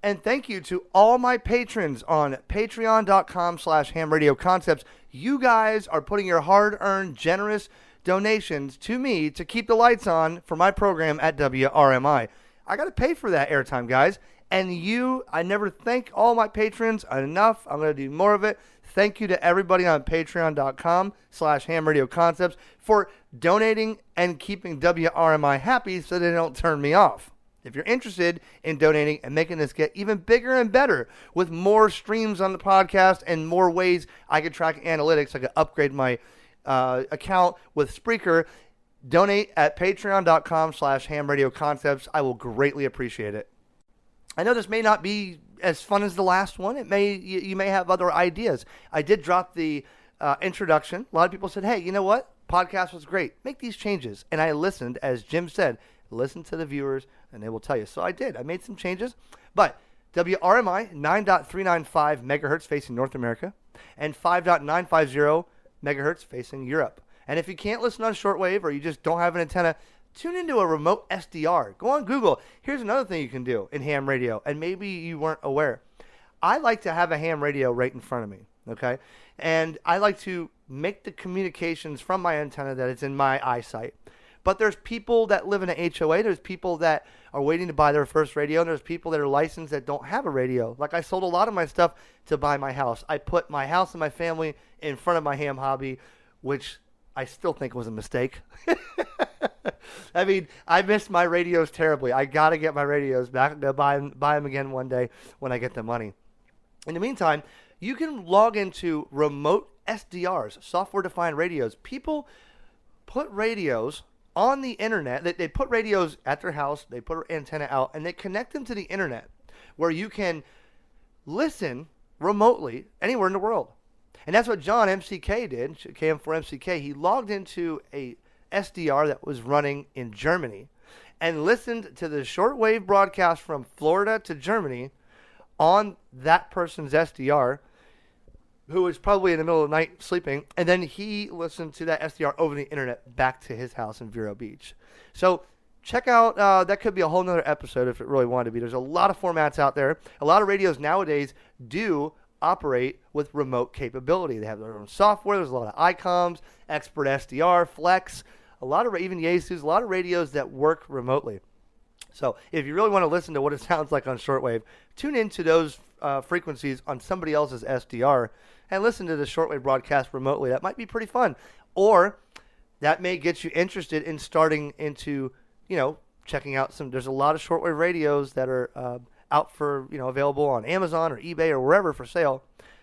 And thank you to all my patrons on patreon.com/HamRadioConcepts. You guys are putting your hard-earned, generous donations to me to keep the lights on for my program at WRMI. I got to pay for that airtime, guys. And I never thank all my patrons enough. I'm going to do more of it. Thank you to everybody on patreon.com/HamRadioConcepts for donating and keeping WRMI happy so they don't turn me off. If you're interested in donating and making this get even bigger and better with more streams on the podcast and more ways I can track analytics, I can upgrade my account with Spreaker, donate at patreon.com/HamRadioConcepts. I will greatly appreciate it. I know this may not be as fun as the last one. You may have other ideas. I did drop the introduction. A lot of people said, hey, you know what? Podcast was great. Make these changes. And I listened, as Jim said, listen to the viewers, and they will tell you. So I did. I made some changes. But WRMI, 9.395 megahertz facing North America, and 5.950 megahertz facing Europe. And if you can't listen on shortwave or you just don't have an antenna, tune into a remote SDR. Go on Google. Here's another thing you can do in ham radio, and maybe you weren't aware. I like to have a ham radio right in front of me, okay? And I like to make the communications from my antenna that it's in my eyesight. But there's people that live in an HOA. There's people that are waiting to buy their first radio. And there's people that are licensed that don't have a radio. Like I sold a lot of my stuff to buy my house. I put my house and my family in front of my ham hobby, which I still think was a mistake. I mean, I missed my radios terribly. I got to get my radios back. I'm going to buy them again one day when I get the money. In the meantime, you can log into remote SDRs, software-defined radios. People put radios on the internet. They put radios at their house, they put an antenna out, and they connect them to the internet where you can listen remotely anywhere in the world. And that's what John MCK did, KM4MCK. He logged into a SDR that was running in Germany and listened to the shortwave broadcast from Florida to Germany on that person's SDR, who was probably in the middle of the night sleeping, and then he listened to that SDR over the internet back to his house in Vero Beach. So check out, that could be a whole nother episode if it really wanted to be. There's a lot of formats out there. A lot of radios nowadays do operate with remote capability. They have their own software. There's a lot of ICOMs, Expert SDR, Flex, a lot of, even Yaesus, a lot of radios that work remotely. So if you really want to listen to what it sounds like on shortwave, tune into those frequencies on somebody else's SDR and listen to the shortwave broadcast remotely. That might be pretty fun. Or that may get you interested in starting into, checking out there's a lot of shortwave radios that are out for, available on Amazon or eBay or wherever for sale.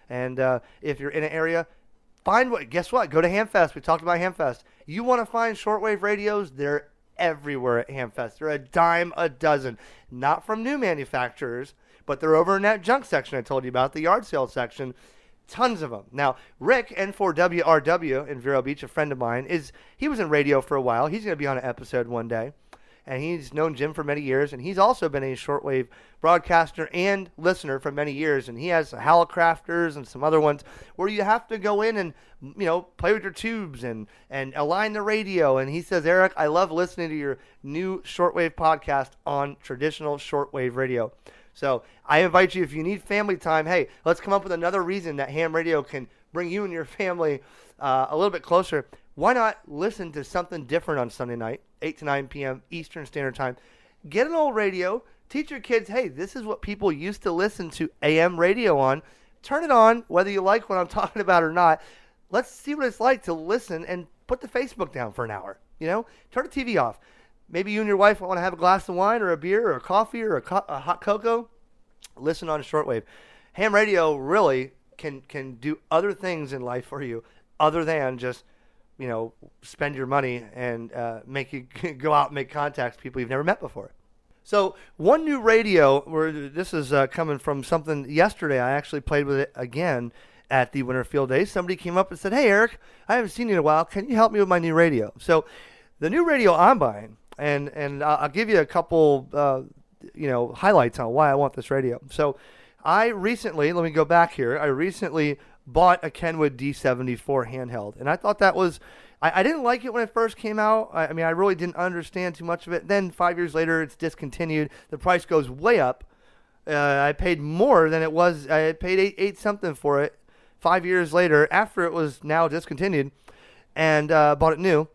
And if you're in an area, guess what? Go to Hamfest. We talked about Hamfest. You want to find shortwave radios? They're everywhere at Hamfest. They're a dime a dozen. Not from new manufacturers, but they're over in that junk section I told you about, the yard sale section. Tons of them. Now, Rick, N4WRW in Vero Beach, a friend of mine, he was in radio for a while. He's going to be on an episode one day. And he's known Jim for many years, and he's also been a shortwave broadcaster and listener for many years. And he has Halcrafters and some other ones where you have to go in and, play with your tubes and align the radio. And he says, Eric, I love listening to your new shortwave podcast on traditional shortwave radio. So I invite you, if you need family time, hey, let's come up with another reason that ham radio can bring you and your family a little bit closer. Why not listen to something different on Sunday night, 8 to 9 p.m. Eastern Standard Time? Get an old radio. Teach your kids, hey, this is what people used to listen to AM radio on. Turn it on, whether you like what I'm talking about or not. Let's see what it's like to listen and put the Facebook down for an hour. Turn the TV off. Maybe you and your wife want to have a glass of wine or a beer or a coffee or a hot cocoa. Listen on shortwave. Ham radio really can do other things in life for you other than just spend your money and make you go out and make contacts, people you've never met before. So one new radio, where this is coming from something yesterday, I actually played with it again at the Winter Field Days. Somebody came up and said, hey, Eric, I haven't seen you in a while. Can you help me with my new radio? So the new radio I'm buying, and I'll give you a couple, highlights on why I want this radio. So let me go back here. I recently bought a Kenwood D74 handheld, and I thought that was, I didn't like it when it first came out. I really didn't understand too much of it. Then 5 years later, it's discontinued. The price goes way up. I paid more than it was. I paid eight something for it 5 years later after it was now discontinued, and bought it new.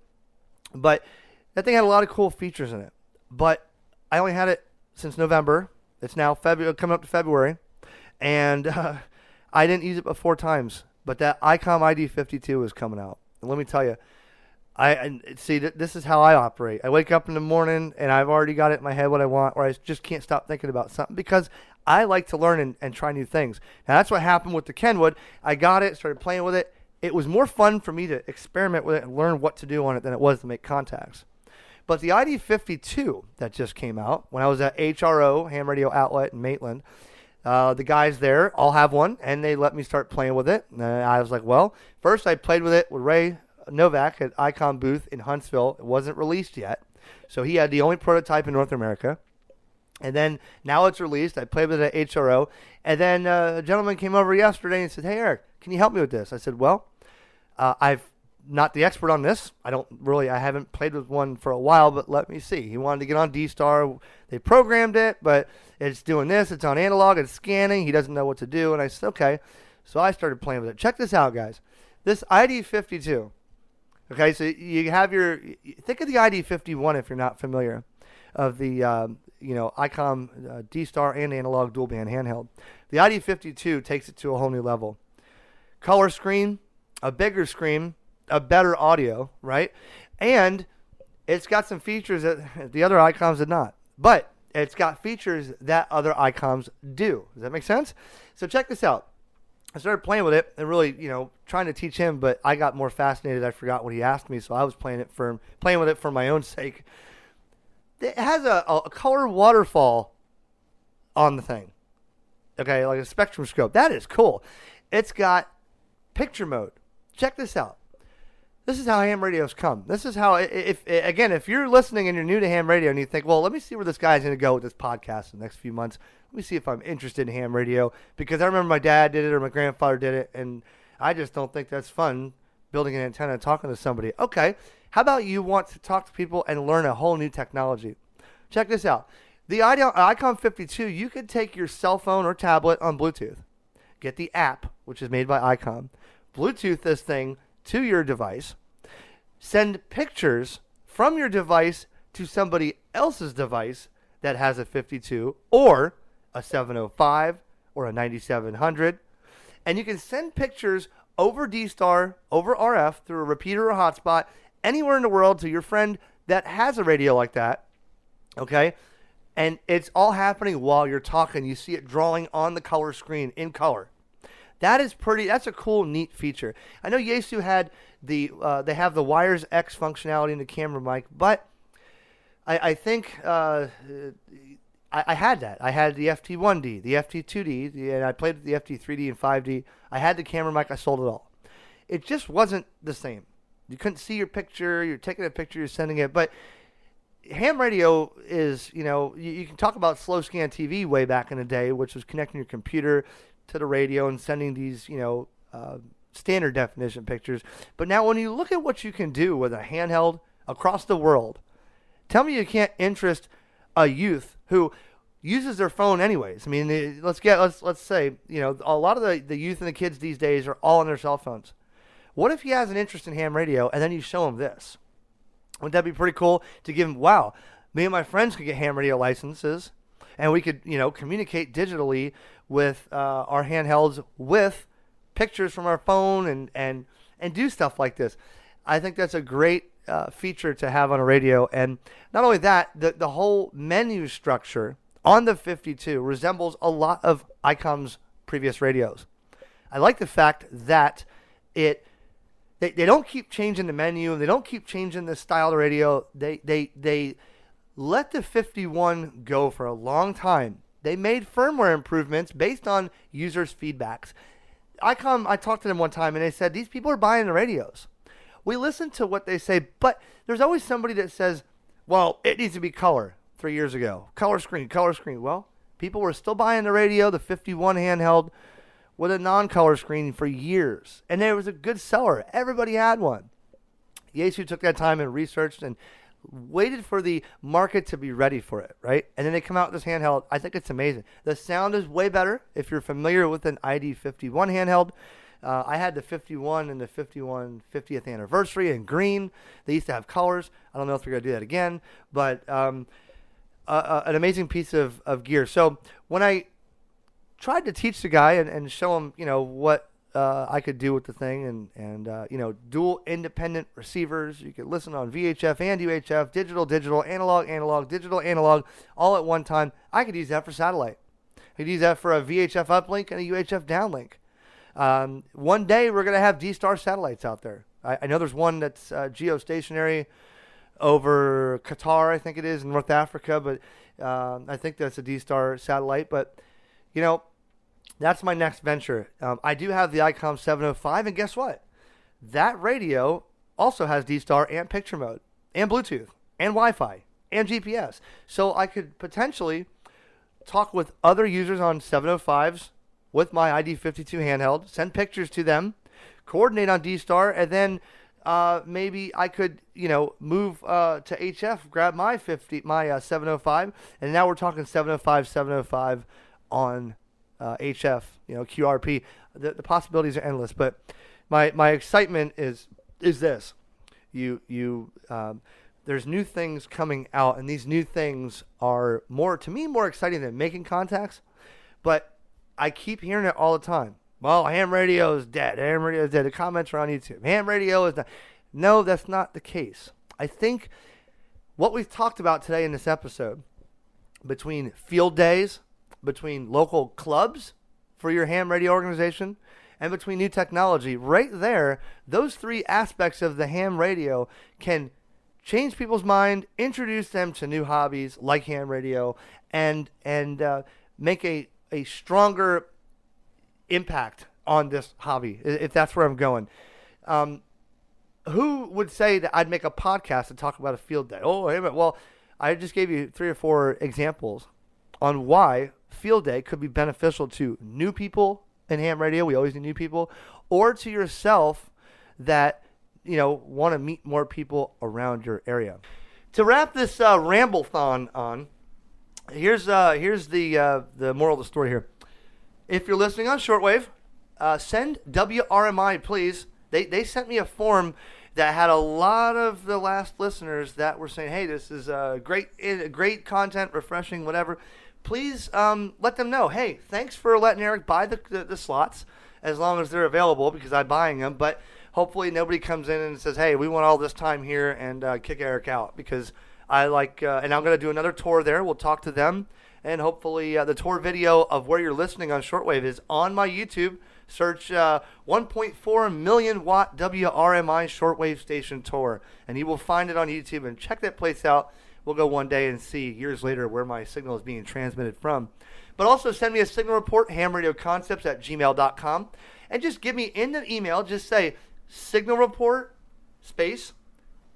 But that thing had a lot of cool features in it. But I only had it since November. It's now coming up to February, and I didn't use it but 4 times. But that ICOM ID52 is coming out. And let me tell you, this is how I operate. I wake up in the morning, and I've already got it in my head what I want, or I just can't stop thinking about something because I like to learn and try new things. Now, that's what happened with the Kenwood. I got it, started playing with it. It was more fun for me to experiment with it and learn what to do on it than it was to make contacts. But the ID52 that just came out, when I was at HRO, Ham Radio Outlet in Maitland, the guys there all have one, and they let me start playing with it. And I was like, well, first I played with it with Ray Novak at Icon booth in Huntsville. It wasn't released yet, so he had the only prototype in North America. And then now it's released. I played with it at HRO, and then a gentleman came over yesterday and said, hey, Eric, can you help me with this? I said, well, I've not the expert on this. I haven't played with one for a while, but let me see. He wanted to get on D-Star. They programmed it, but it's doing this. It's on analog. It's scanning. He doesn't know what to do. And I said, okay. So I started playing with it. Check this out, guys. This ID52. Okay, so you have think of the ID51 if you're not familiar, of the, ICOM D-Star and analog dual band handheld. The ID52 takes it to a whole new level. Color screen, a bigger screen, a better audio, right? And it's got some features that the other ICOMs did not. But it's got features that other ICOMs do. Does that make sense? So check this out. I started playing with it and really, trying to teach him, but I got more fascinated. I forgot what he asked me, so I was playing with it for my own sake. It has a color waterfall on the thing. Okay, like a spectrum scope. That is cool. It's got picture mode. Check this out. This is how ham radios come. This is how, if you're listening and you're new to ham radio and you think, well, let me see where this guy's going to go with this podcast in the next few months. Let me see if I'm interested in ham radio, because I remember my dad did it or my grandfather did it, and I just don't think that's fun, building an antenna and talking to somebody. Okay, how about you want to talk to people and learn a whole new technology? Check this out. The Icon 52, you could take your cell phone or tablet on Bluetooth, get the app, which is made by Icon, Bluetooth this thing to your device, send pictures from your device to somebody else's device that has a 52 or a 705 or a 9700, and you can send pictures over D-Star, over RF, through a repeater or hotspot, anywhere in the world to your friend that has a radio like that, okay? And it's all happening while you're talking. You see it drawing on the color screen in color. That's a cool, neat feature. I know Yaesu had they have the Wires X functionality in the camera mic, but I think I had that. I had the FT1D, the FT2D, and I played with the FT3D and 5D. I had the camera mic. I sold it all. It just wasn't the same. You couldn't see your picture. You're taking a picture. You're sending it. But ham radio is, you can talk about slow scan TV way back in the day, which was connecting your computer to the radio and sending these, standard definition pictures. But now when you look at what you can do with a handheld across the world, tell me you can't interest a youth who uses their phone anyways. I mean, let's say, a lot of the youth and the kids these days are all on their cell phones. What if he has an interest in ham radio and then you show him this? Wouldn't that be pretty cool to give him, wow, me and my friends could get ham radio licenses and we could, communicate digitally with our handhelds with pictures from our phone and do stuff like this. I think that's a great feature to have on a radio. And not only that, the whole menu structure on the 52 resembles a lot of Icon's previous radios. I like the fact that they don't keep changing the menu, and they don't keep changing the style of the radio. They let the 51 go for a long time. They made firmware improvements based on users' feedbacks. I talked to them one time, and they said, these people are buying the radios. We listen to what they say, but there's always somebody that says, well, it needs to be color 3 years ago. Color screen. Well, people were still buying the radio, the 51 handheld, with a non-color screen for years. And it was a good seller. Everybody had one. Yaesu took that time and researched and waited for the market to be ready for it, right? And then they come out with this handheld. I think it's amazing. The sound is way better if you're familiar with an ID51 handheld. I had the 51 and the 51 50th anniversary in green. They used to have colors. I don't know if they're going to do that again, but an amazing piece of gear. So when I tried to teach the guy and show him, what I could do with the thing and dual independent receivers. You could listen on VHF and UHF, digital, analog, digital, all at one time. I could use that for satellite. I could use that for a VHF uplink and a UHF downlink. One day we're going to have D-Star satellites out there. I know there's one that's geostationary over Qatar, I think it is, in North Africa, but I think that's a D-Star satellite. But, that's my next venture. I do have the Icon 705, and guess what? That radio also has D-Star and picture mode, and Bluetooth, and Wi-Fi, and GPS. So I could potentially talk with other users on 705s with my ID52 handheld, send pictures to them, coordinate on D-Star, and then maybe I could, move to HF, grab my 705, and now we're talking 705 on HF, QRP. The possibilities are endless, but my excitement is this. There's new things coming out, and these new things are more exciting than making contacts. But I keep hearing it all the time. Well, ham radio is dead. Ham radio is dead. The comments are on YouTube. Ham radio is dead. No, that's not the case. I think what we've talked about today in this episode, between field days, between local clubs for your ham radio organization, and between new technology, right there, those three aspects of the ham radio can change people's mind, introduce them to new hobbies like ham radio, and make a stronger impact on this hobby, if that's where I'm going. Who would say that I'd make a podcast to talk about a field day? Oh, wait a minute. Well, I just gave you 3 or 4 examples on why field day could be beneficial to new people in ham radio. We always need new people, or to yourself that want to meet more people around your area. To wrap this ramble-thon on, here's the moral of the story here. If you're listening on shortwave, send WRMI, please. They sent me a form that had a lot of the last listeners that were saying, hey, this is great content, refreshing, whatever. Please let them know, hey, thanks for letting Eric buy the slots as long as they're available, because I'm buying them. But hopefully nobody comes in and says, hey, we want all this time here, and kick Eric out, because I like and I'm going to do another tour there. We'll talk to them, and hopefully the tour video of where you're listening on shortwave is on my YouTube. Search 1.4 million watt WRMI shortwave station tour, and you will find it on YouTube. And check that place out. We'll go one day and see years later where my signal is being transmitted from. But also send me a signal report, HamRadioConcepts@gmail.com, and just give me in the email, just say signal report space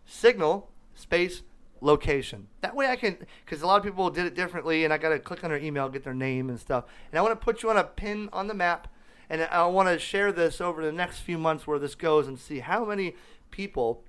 signal space location. That way I can, because a lot of people did it differently, and I got to click on their email, get their name and stuff. And I want to put you on a pin on the map, and I want to share this over the next few months where this goes, and see how many people.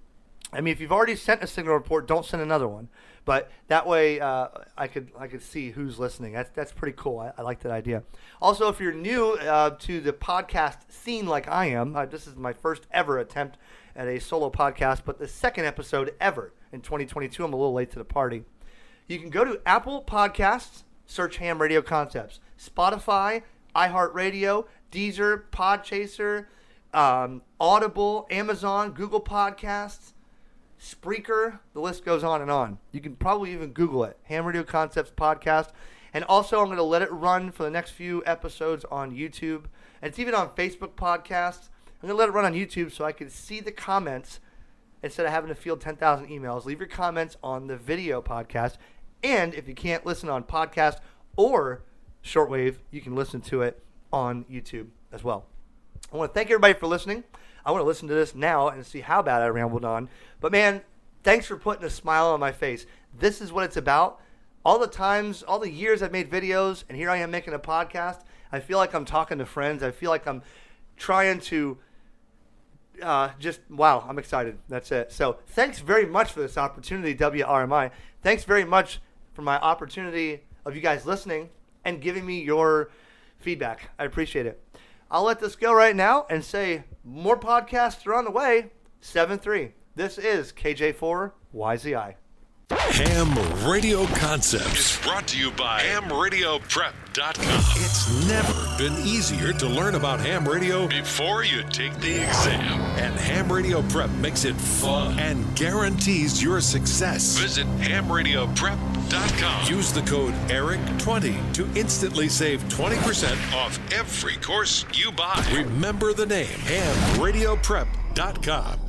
I mean, if you've already sent a signal report, don't send another one. But that way I could see who's listening. That's pretty cool. I like that idea. Also, if you're new to the podcast scene like I am, this is my first ever attempt at a solo podcast, but the second episode ever in 2022. I'm a little late to the party. You can go to Apple Podcasts, search Ham Radio Concepts, Spotify, iHeartRadio, Deezer, Podchaser, Audible, Amazon, Google Podcasts, Spreaker, the list goes on and on. You can probably even Google it, Ham Radio Concepts Podcast. And also, I'm going to let it run for the next few episodes on YouTube. And it's even on Facebook Podcasts. I'm going to let it run on YouTube so I can see the comments instead of having to field 10,000 emails. Leave your comments on the video podcast. And if you can't listen on podcast or shortwave, you can listen to it on YouTube as well. I want to thank everybody for listening. I want to listen to this now and see how bad I rambled on. But, man, thanks for putting a smile on my face. This is what it's about. All the times, all the years I've made videos, and here I am making a podcast, I feel like I'm talking to friends. I feel like I'm trying to wow, I'm excited. That's it. So thanks very much for this opportunity, WRMI. Thanks very much for my opportunity of you guys listening and giving me your feedback. I appreciate it. I'll let this go right now and say more podcasts are on the way. 7-3. This is KJ4YZI. Ham Radio Concepts is brought to you by HamRadioPrep.com. It's never been easier to learn about ham radio before you take the exam. And Ham Radio Prep makes it fun and guarantees your success. Visit HamRadioPrep.com. Use the code ERIC20 to instantly save 20% off every course you buy. Remember the name, HamRadioPrep.com.